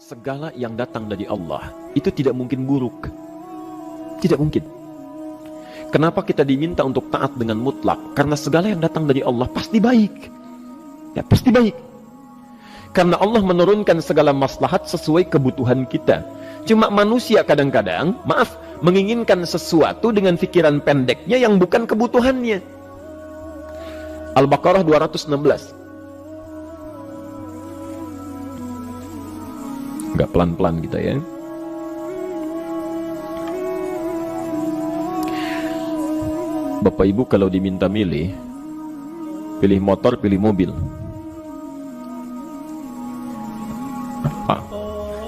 segala yang datang dari Allah itu tidak mungkin buruk. Tidak mungkin. Kenapa kita diminta untuk taat dengan mutlak? Karena segala yang datang dari Allah pasti baik. Ya, pasti baik. Karena Allah menurunkan segala maslahat sesuai kebutuhan kita. Cuma manusia kadang-kadang, menginginkan sesuatu dengan pikiran pendeknya yang bukan kebutuhannya. Al-Baqarah 216. Agak pelan-pelan kita ya. Bapak Ibu kalau diminta milih, pilih motor, pilih mobil.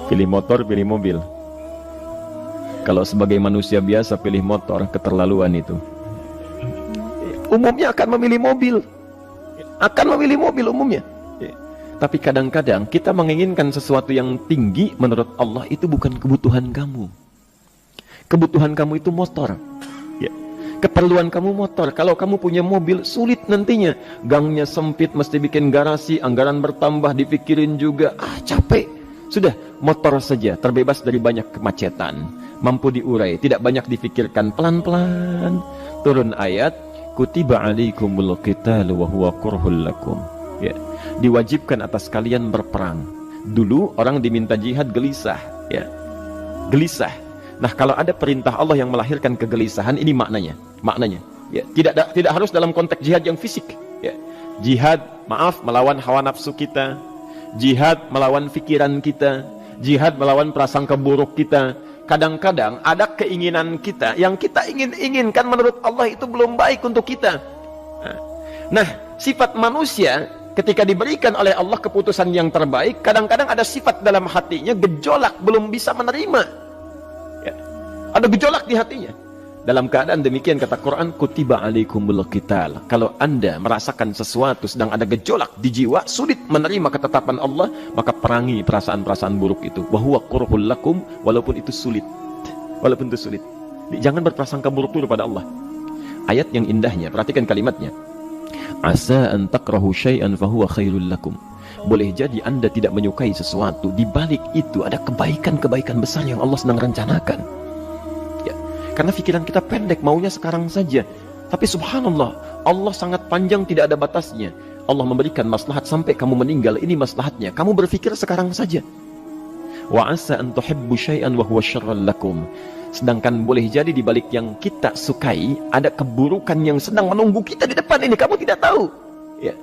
Pilih motor, pilih mobil. Kalau sebagai manusia biasa pilih motor, keterlaluan itu. Umumnya akan memilih mobil. Akan memilih mobil umumnya. Tapi kadang-kadang kita menginginkan sesuatu yang tinggi, menurut Allah itu bukan kebutuhan kamu. Kebutuhan kamu itu motor. Ya. Keperluan kamu motor. Kalau kamu punya mobil, sulit nantinya. Gangnya sempit, mesti bikin garasi, anggaran bertambah, dipikirin juga. Capek. Sudah, motor saja, terbebas dari banyak kemacetan. Mampu diurai, tidak banyak difikirkan. Pelan-pelan. Turun ayat, Kutiba alaikumul qitalu wa huwa kurhul lakum. Ya. Diwajibkan atas kalian berperang. Dulu orang diminta jihad gelisah, ya. Gelisah. Nah, kalau ada perintah Allah yang melahirkan kegelisahan, ini maknanya. Ya, tidak harus dalam konteks jihad yang fisik, ya. Jihad, melawan hawa nafsu kita. Jihad melawan pikiran kita. Jihad melawan prasangka buruk kita. Kadang-kadang ada keinginan kita yang kita inginkan menurut Allah itu belum baik untuk kita. Nah, sifat manusia ketika diberikan oleh Allah keputusan yang terbaik, kadang-kadang ada sifat dalam hatinya gejolak, belum bisa menerima. Ya. Ada gejolak di hatinya. Dalam keadaan demikian kata Quran, Kutiba alaikumul qital. Kalau Anda merasakan sesuatu sedang ada gejolak di jiwa, sulit menerima ketetapan Allah, maka perangi perasaan-perasaan buruk itu. Wa huwa kurhul lakum, walaupun itu sulit. Walaupun itu sulit. Jangan berprasangka buruk dulu pada Allah. Ayat yang indahnya, perhatikan kalimatnya. Asa an takrahu syai'an fahuwa khairul lakum. Boleh jadi Anda tidak menyukai sesuatu, di balik itu ada kebaikan-kebaikan besar yang Allah sedang rencanakan. Karena pikiran kita pendek, maunya sekarang saja. Tapi subhanallah, Allah sangat panjang, tidak ada batasnya. Allah memberikan maslahat sampai kamu meninggal, ini maslahatnya. Kamu berpikir sekarang saja. Wa asa an tuhibbu syai'an wa huwa syarrul lakum. Sedangkan boleh jadi di balik yang kita sukai ada keburukan yang sedang menunggu kita di depan ini, kamu tidak tahu. Ya.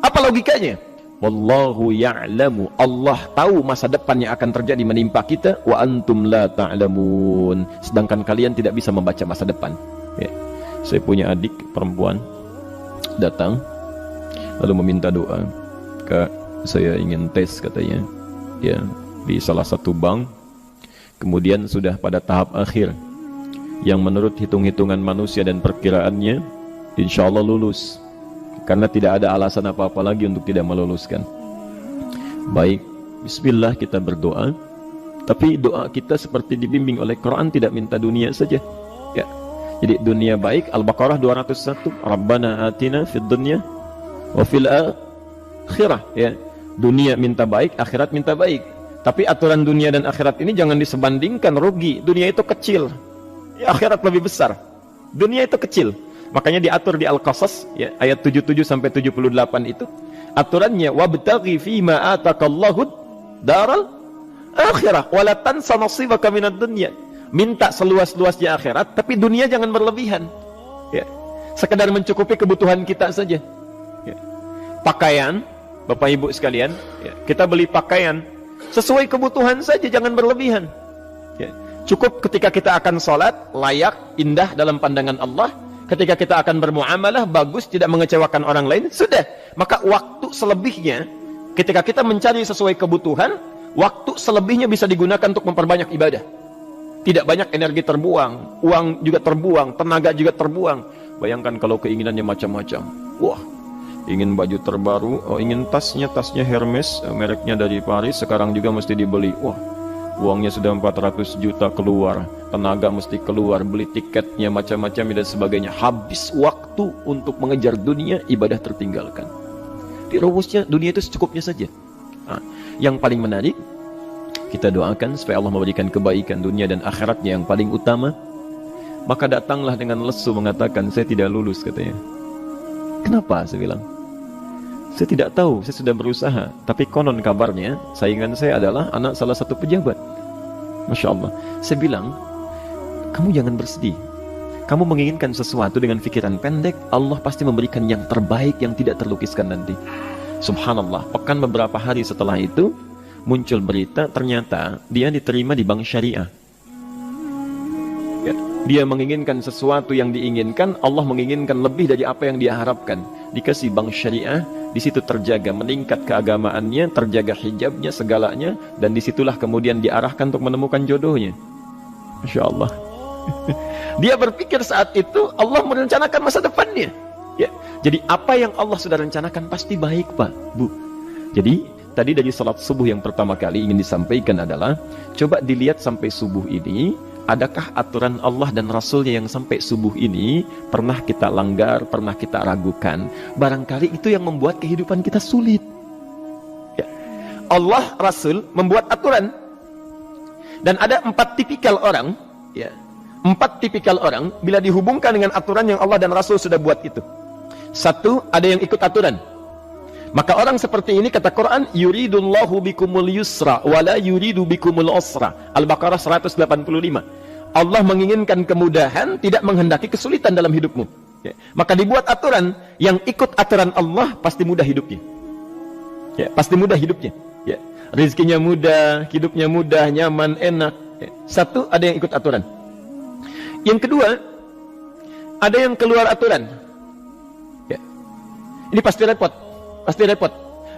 Apa logikanya? Wallahu ya'lamu, Allah tahu masa depan yang akan terjadi menimpa kita, wa antum la ta'lamun, sedangkan kalian tidak bisa membaca masa depan. Ya. Saya punya adik perempuan datang lalu meminta doa. Kak, saya ingin tes katanya, ya, di salah satu bank. Kemudian sudah pada tahap akhir yang menurut hitung-hitungan manusia dan perkiraannya insya Allah lulus. Karena tidak ada alasan apa-apa lagi untuk tidak meluluskan. Baik, bismillah kita berdoa. Tapi doa kita seperti dibimbing oleh Quran, tidak minta dunia saja. Ya. Jadi dunia baik, Al-Baqarah 201. Rabbana atina fid dunya wa fil akhirah. Ya. Dunia minta baik, akhirat minta baik. Tapi aturan dunia dan akhirat ini jangan disebandingkan, rugi. Dunia itu kecil, ya, akhirat lebih besar. Dunia itu kecil. Makanya diatur di Al-Qasas, ya, ayat 77 sampai 78 itu aturannya, wabtaghi fima atakallahu daral akhirah wala tansa nasibaka minad dunya. Minta seluas-luasnya akhirat, tapi dunia jangan berlebihan. Ya. Sekedar mencukupi kebutuhan kita saja. Ya. Pakaian, Bapak Ibu sekalian, ya, kita beli pakaian sesuai kebutuhan saja, jangan berlebihan. Ya. Cukup ketika kita akan sholat, layak, indah dalam pandangan Allah. Ketika kita akan bermuamalah, bagus, tidak mengecewakan orang lain, sudah. Maka waktu selebihnya, ketika kita mencari sesuai kebutuhan, waktu selebihnya bisa digunakan untuk memperbanyak ibadah. Tidak banyak energi terbuang, uang juga terbuang, tenaga juga terbuang. Bayangkan kalau keinginannya macam-macam. Wah, ingin baju terbaru, ingin tasnya Hermes, mereknya dari Paris, sekarang juga mesti dibeli. Wah, uangnya sudah 400 juta keluar, tenaga mesti keluar, beli tiketnya macam-macam dan sebagainya. Habis waktu untuk mengejar dunia, ibadah tertinggalkan. Di rumusnya dunia itu secukupnya saja. Nah, yang paling menarik, Kita doakan supaya Allah memberikan kebaikan dunia dan akhiratnya yang paling utama. Maka datanglah dengan lesu mengatakan, saya tidak lulus katanya. Kenapa? Saya bilang, saya tidak tahu, saya sudah berusaha. Tapi konon kabarnya, saingan saya adalah anak salah satu pejabat. Masya Allah. Saya bilang, kamu jangan bersedih. Kamu menginginkan sesuatu dengan pikiran pendek, Allah pasti memberikan yang terbaik yang tidak terlukiskan nanti. Subhanallah, pekan beberapa hari setelah itu, muncul berita, ternyata dia diterima di bank syariah. Ya, dia menginginkan sesuatu yang diinginkan, Allah menginginkan lebih dari apa yang dia harapkan. Dikasih bank syariah, di situ terjaga, meningkat keagamaannya, terjaga hijabnya, segalanya, dan disitulah kemudian diarahkan untuk menemukan jodohnya. Masya Allah. Dia berpikir saat itu Allah merencanakan masa depannya. Ya, jadi apa yang Allah sudah rencanakan pasti baik, Pak, Bu. Jadi tadi dari salat subuh yang pertama kali ingin disampaikan adalah, coba dilihat sampai subuh ini, adakah aturan Allah dan Rasulnya yang sampai subuh ini pernah kita langgar, pernah kita ragukan. Barangkali itu yang membuat kehidupan kita sulit. Ya. Allah, Rasul membuat aturan. Dan ada 4 tipikal orang, ya, 4 tipikal orang bila dihubungkan dengan aturan yang Allah dan Rasul sudah buat itu. 1, ada yang ikut aturan. Maka orang seperti ini kata Quran, yuridullahu bikumul yusra wala yuridu bikumul usra. Al-Baqarah 185. Allah menginginkan kemudahan, tidak menghendaki kesulitan dalam hidupmu. Ya. Maka dibuat aturan, yang ikut aturan Allah pasti mudah hidupnya. Ya, pasti mudah hidupnya. Ya. Rizkinya mudah, hidupnya mudah, nyaman, enak. Ya. 1, ada yang ikut aturan. Yang kedua, ada yang keluar aturan. Ya. Ini pasti repot. Pasti repot.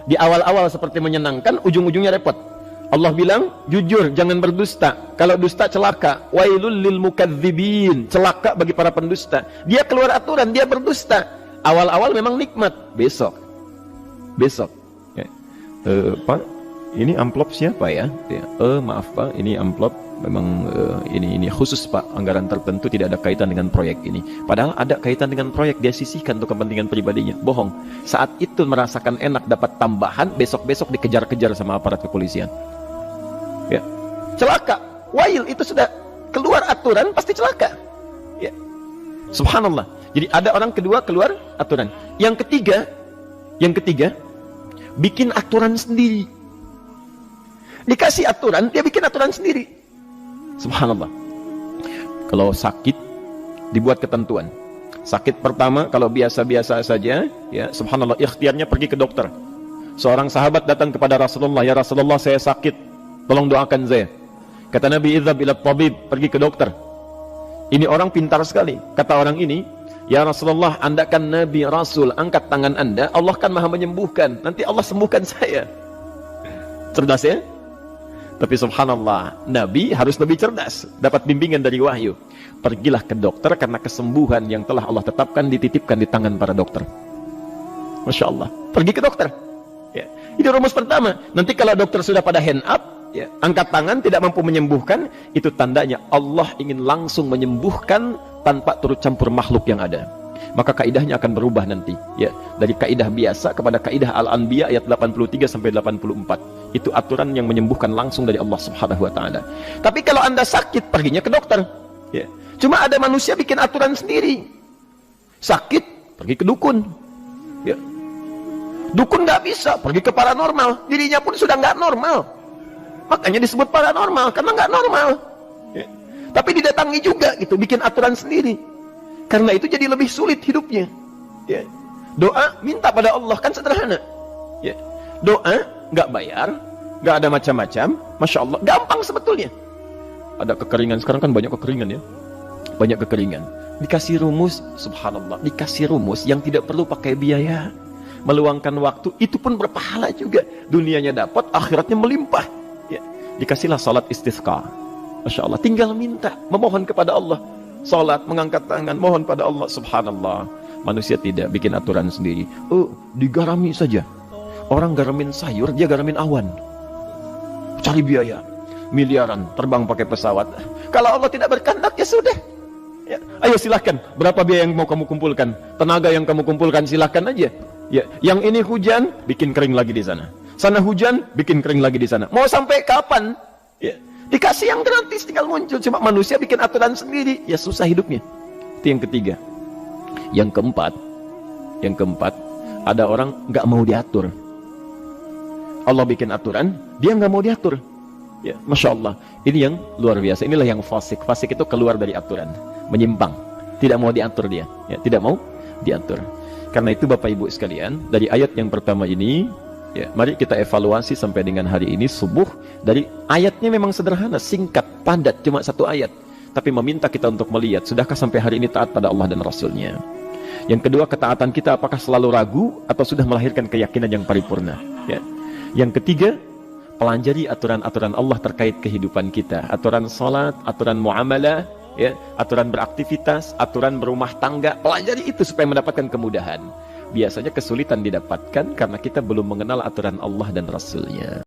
Di awal-awal seperti menyenangkan, ujung-ujungnya repot. Allah bilang, jujur, jangan berdusta. Kalau dusta celaka. Wailul lil mukadzibin. Celaka bagi para pendusta. Dia keluar aturan, dia berdusta. Awal-awal memang nikmat. Besok. Ya. Pak, ini amplop siapa ya? Ya. Maaf Pak, ini amplop memang ini khusus Pak, anggaran tertentu, tidak ada kaitan dengan proyek ini. Padahal ada kaitan dengan proyek, dia sisihkan untuk kepentingan pribadinya. Bohong. Saat itu merasakan enak dapat tambahan, besok-besok dikejar-kejar sama aparat kepolisian. Ya. Celaka. Wail, itu sudah keluar aturan pasti celaka. Ya. Subhanallah. Jadi ada orang kedua keluar aturan. Yang ketiga bikin aturan sendiri. Dikasih aturan, dia bikin aturan sendiri. Subhanallah. Kalau sakit, dibuat ketentuan. Sakit pertama, kalau biasa-biasa saja, ya, subhanallah, ikhtiarnya pergi ke dokter. Seorang sahabat datang kepada Rasulullah, ya Rasulullah, saya sakit, tolong doakan saya. Kata Nabi, idhab ila tabib, pergi ke dokter. Ini orang pintar sekali. Kata orang ini, ya Rasulullah, Anda kan Nabi Rasul, angkat tangan Anda, Allah kan maha menyembuhkan, nanti Allah sembuhkan saya. Cerdas ya? Tapi subhanallah, Nabi harus lebih cerdas, dapat bimbingan dari wahyu. Pergilah ke dokter karena kesembuhan yang telah Allah tetapkan dititipkan di tangan para dokter. Masya Allah, pergi ke dokter. Ya. Itu rumus pertama. Nanti kalau dokter sudah pada hand up, ya, angkat tangan tidak mampu menyembuhkan, itu tandanya Allah ingin langsung menyembuhkan tanpa turut campur makhluk yang ada. Maka kaidahnya akan berubah nanti, ya, dari kaidah biasa kepada kaidah Al-Anbiya ayat 83 sampai 84. Itu aturan yang menyembuhkan langsung dari Allah Subhanahu wa taala. Tapi kalau Anda sakit, perginya ke dokter. Ya. Cuma ada manusia bikin aturan sendiri. Sakit, pergi ke dukun. Ya. Dukun nggak bisa, pergi ke paranormal. Dirinya pun sudah nggak normal. Makanya disebut paranormal karena nggak normal. Ya. Tapi didatangi juga gitu, bikin aturan sendiri. Karena itu jadi lebih sulit hidupnya. Ya. Doa minta pada Allah kan sederhana. Ya. Doa nggak bayar, nggak ada macam-macam, masya Allah, gampang sebetulnya. Ada kekeringan sekarang kan, banyak kekeringan ya, banyak kekeringan. Dikasih rumus, subhanallah, dikasih rumus yang tidak perlu pakai biaya, meluangkan waktu, itu pun berpahala juga. Dunianya dapat, akhiratnya melimpah. Ya. Dikasihlah salat istisqa, masya Allah, tinggal minta, memohon kepada Allah. Salat, mengangkat tangan, mohon pada Allah. Subhanallah, manusia tidak bikin aturan sendiri. Digarami saja. Orang garamin sayur, dia garamin awan. Cari biaya miliaran, terbang pakai pesawat. Kalau Allah tidak berkehendak, ya sudah. Ya. Ayo silahkan, berapa biaya yang mau kamu kumpulkan, tenaga yang kamu kumpulkan, silahkan aja. Ya. Yang ini hujan, bikin kering lagi di sana. Sana hujan, bikin kering lagi di sana. Mau sampai kapan? Ya. Dikasih yang gratis tinggal muncul, cuma manusia bikin aturan sendiri, ya susah hidupnya. Itu yang ketiga. Yang keempat, ada orang nggak mau diatur. Allah bikin aturan, dia nggak mau diatur. Ya, Masya Allah, ini yang luar biasa. Inilah yang fasik. Fasik itu keluar dari aturan, menyimpang, tidak mau diatur dia, ya, tidak mau diatur. Karena itu Bapak Ibu sekalian, dari ayat yang pertama ini, ya, mari kita evaluasi sampai dengan hari ini subuh. Dari ayatnya memang sederhana, singkat, padat, cuma satu ayat, tapi meminta kita untuk melihat, sudahkah sampai hari ini taat pada Allah dan Rasulnya. Yang kedua, ketaatan kita apakah selalu ragu atau sudah melahirkan keyakinan yang paripurna, ya. Yang ketiga, pelajari aturan-aturan Allah terkait kehidupan kita, aturan salat, aturan muamalah, ya, aturan beraktivitas, aturan berumah tangga. Pelajari itu supaya mendapatkan kemudahan. Biasanya kesulitan didapatkan karena kita belum mengenal aturan Allah dan Rasulnya.